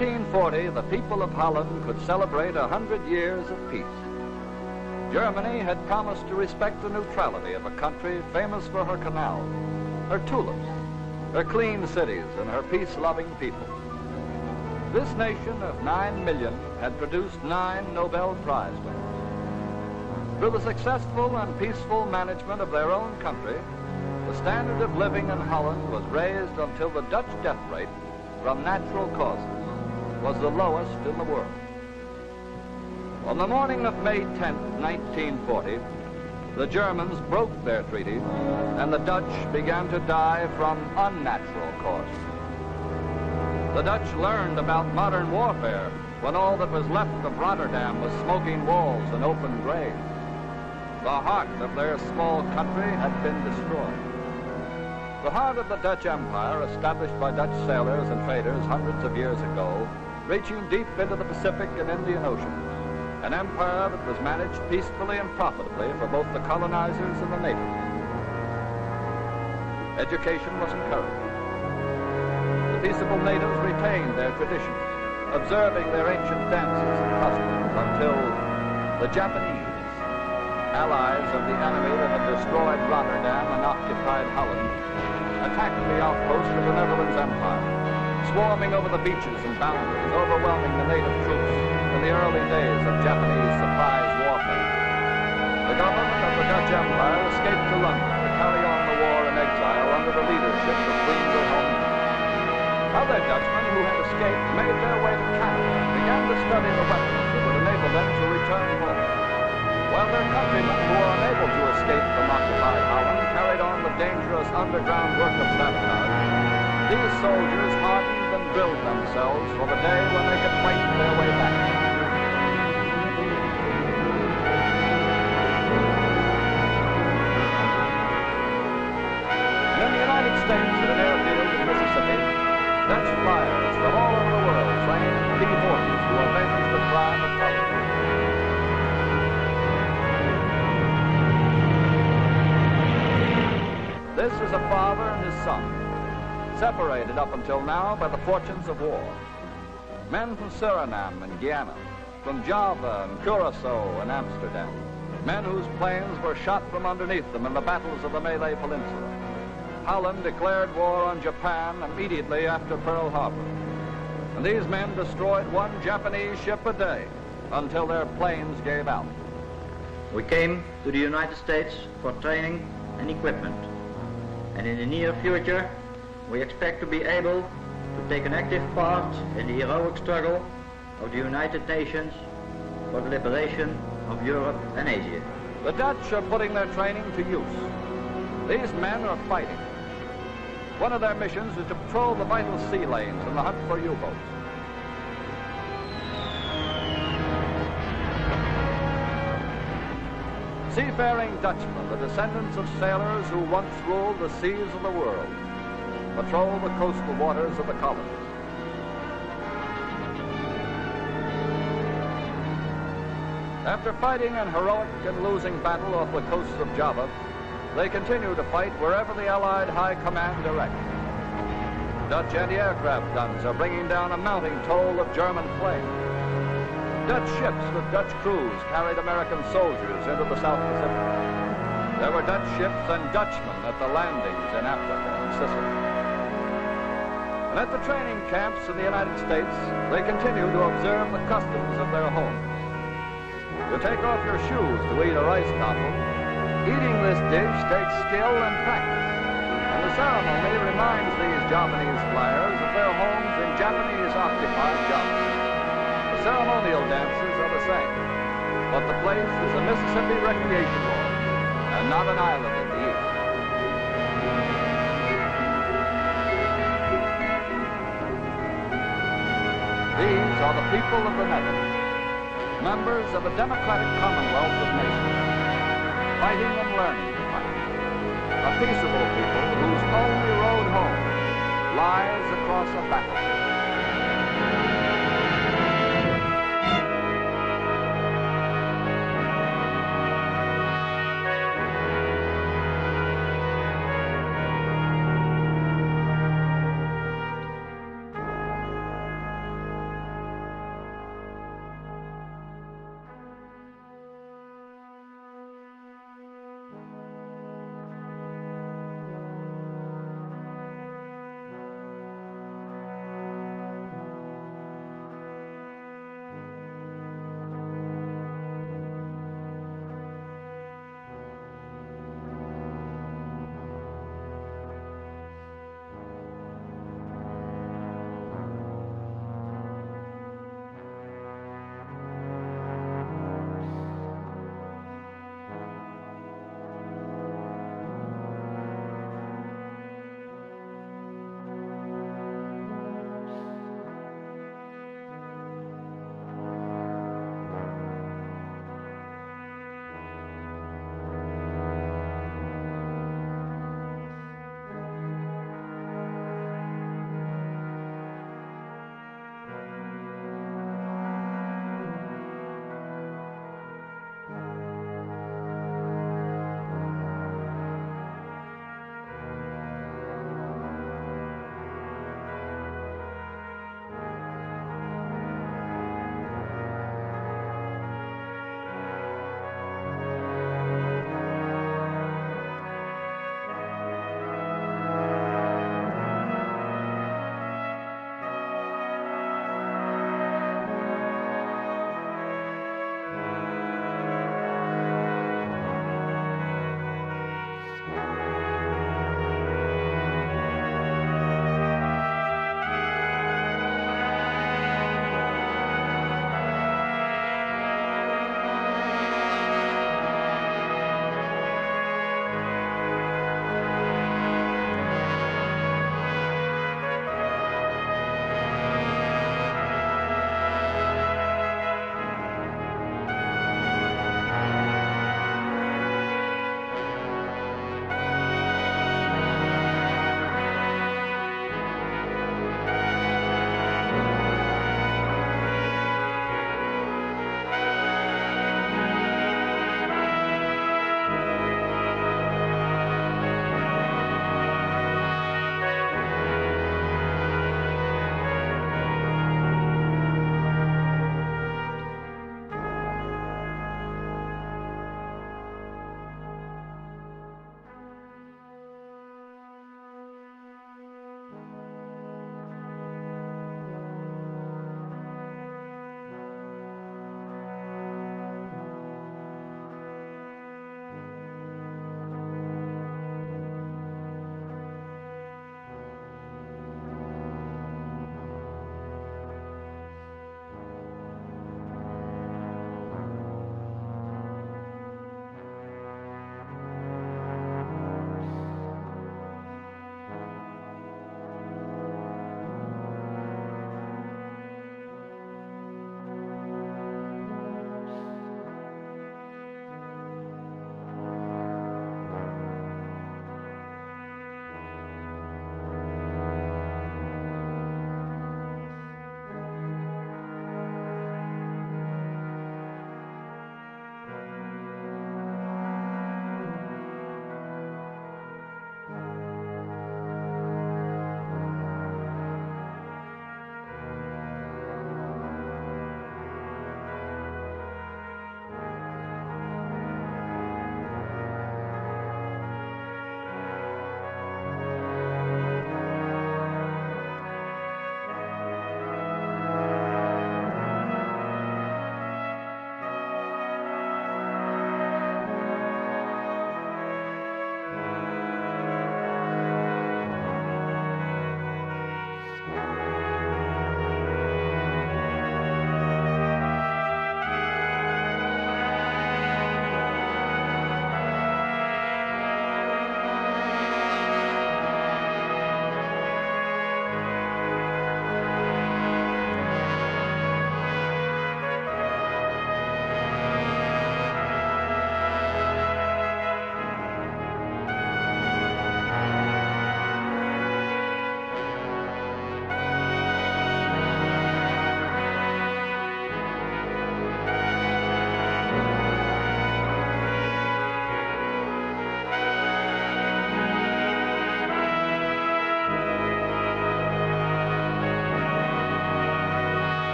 1940, the people of Holland could celebrate 100 years of peace. Germany had promised to respect the neutrality of a country famous for her canals, her tulips, her clean cities, and her peace-loving people. This nation of 9 million had produced 9 Nobel Prize winners. Through the successful and peaceful management of their own country, the standard of living in Holland was raised until the Dutch death rate from natural causes was the lowest in the world. On the morning of May 10, 1940, the Germans broke their treaty and the Dutch began to die from unnatural causes. The Dutch learned about modern warfare when all that was left of Rotterdam was smoking walls and open graves. The heart of their small country had been destroyed. The heart of the Dutch Empire, established by Dutch sailors and traders hundreds of years ago, reaching deep into the Pacific and Indian Oceans, an empire that was managed peacefully and profitably for both the colonizers and the natives. Education was encouraged. The peaceable natives retained their traditions, observing their ancient dances and customs until the Japanese, allies of the enemy that had destroyed Rotterdam and occupied Holland, attacked the outpost of the Netherlands Empire, swarming over the beaches and boundaries, overwhelming the native troops in the early days of Japanese surprise warfare. The government of the Dutch Empire escaped to London to carry on the war in exile under the leadership of Queen Wilhelmina. Other Dutchmen who had escaped made their way to Canada and began to study the weapons that would enable them to return home. While their countrymen who were unable to escape from occupied Holland carried on the dangerous underground work of sabotage, these soldiers hardened and drilled themselves for the day when they could fight their way back. And in the United States, at an airfield in Mississippi, Dutch flyers from all over the world trained P-40s to avenge the crime of color. This is a father and his son, separated up until now by the fortunes of war. Men from Suriname and Guyana, from Java and Curacao and Amsterdam, men whose planes were shot from underneath them in the battles of the Malay Peninsula. Holland declared war on Japan immediately after Pearl Harbor, and these men destroyed one Japanese ship a day until their planes gave out. We came to the United States for training and equipment. And in the near future, we expect to be able to take an active part in the heroic struggle of the United Nations for the liberation of Europe and Asia. The Dutch are putting their training to use. These men are fighting. One of their missions is to patrol the vital sea lanes in the hunt for U-boats. Seafaring Dutchmen, the descendants of sailors who once ruled the seas of the world, patrol the coastal waters of the colonies. After fighting an heroic and losing battle off the coasts of Java, they continue to fight wherever the Allied High Command directs. Dutch anti-aircraft guns are bringing down a mounting toll of German planes. Dutch ships with Dutch crews carried American soldiers into the South Pacific. There were Dutch ships and Dutchmen at the landings in Africa and Sicily. And at the training camps in the United States, they continue to observe the customs of their homes. You take off your shoes to eat a rice cockle. Eating this dish takes skill and practice. And the ceremony reminds these Japanese flyers of their homes in Japanese-occupied Java. The ceremonial dances are the same, but the place is a Mississippi recreation hall and not an island in the east. These are the people of the Netherlands, members of a democratic commonwealth of nations, fighting and learning to fight. A peaceable people whose only road home lies across a battlefield.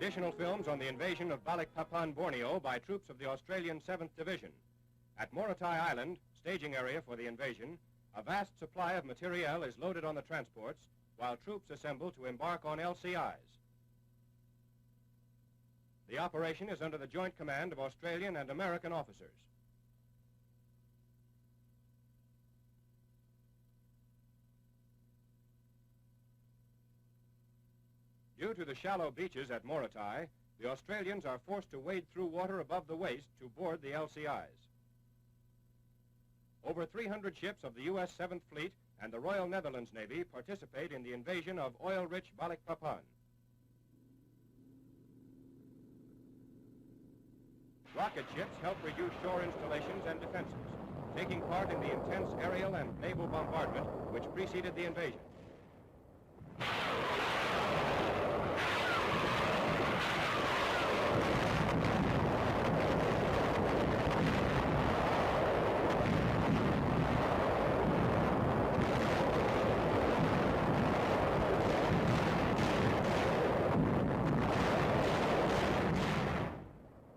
Additional films on the invasion of Balikpapan, Borneo by troops of the Australian 7th Division. At Morotai Island, staging area for the invasion, a vast supply of materiel is loaded on the transports while troops assemble to embark on LCIs. The operation is under the joint command of Australian and American officers. Due to the shallow beaches at Morotai, the Australians are forced to wade through water above the waist to board the LCIs. Over 300 ships of the U.S. 7th Fleet and the Royal Netherlands Navy participate in the invasion of oil-rich Balikpapan. Rocket ships help reduce shore installations and defenses, taking part in the intense aerial and naval bombardment which preceded the invasion.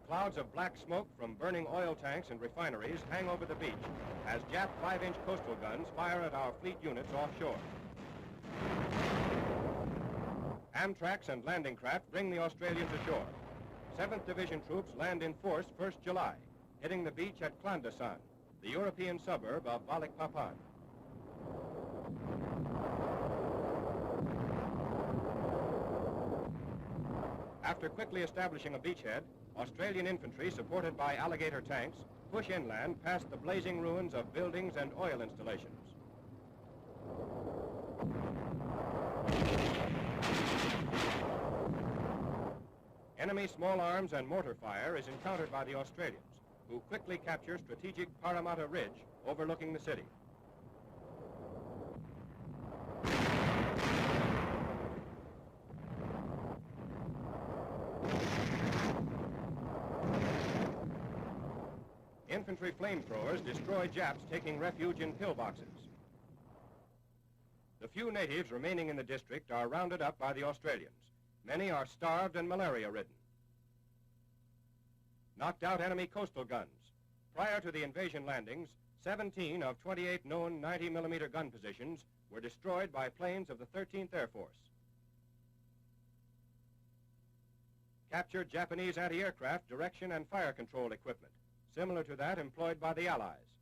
Clouds of black smoke from burning oil tanks and refineries hang over the beach as Jap 5-inch coastal guns fire at our fleet units offshore. Amtraks and landing craft bring the Australians ashore. 7th Division troops land in force 1st July, hitting the beach at Clandasan, the European suburb of Balikpapan. After quickly establishing a beachhead, Australian infantry, supported by alligator tanks, push inland past the blazing ruins of buildings and oil installations. Enemy small arms and mortar fire is encountered by the Australians, who quickly capture strategic Parramatta Ridge overlooking the city. Infantry flamethrowers destroy Japs taking refuge in pillboxes. The few natives remaining in the district are rounded up by the Australians. Many are starved and malaria-ridden. Knocked out enemy coastal guns. Prior to the invasion landings, 17 of 28 known 90mm gun positions were destroyed by planes of the 13th Air Force. Captured Japanese anti-aircraft direction and fire control equipment, similar to that employed by the Allies.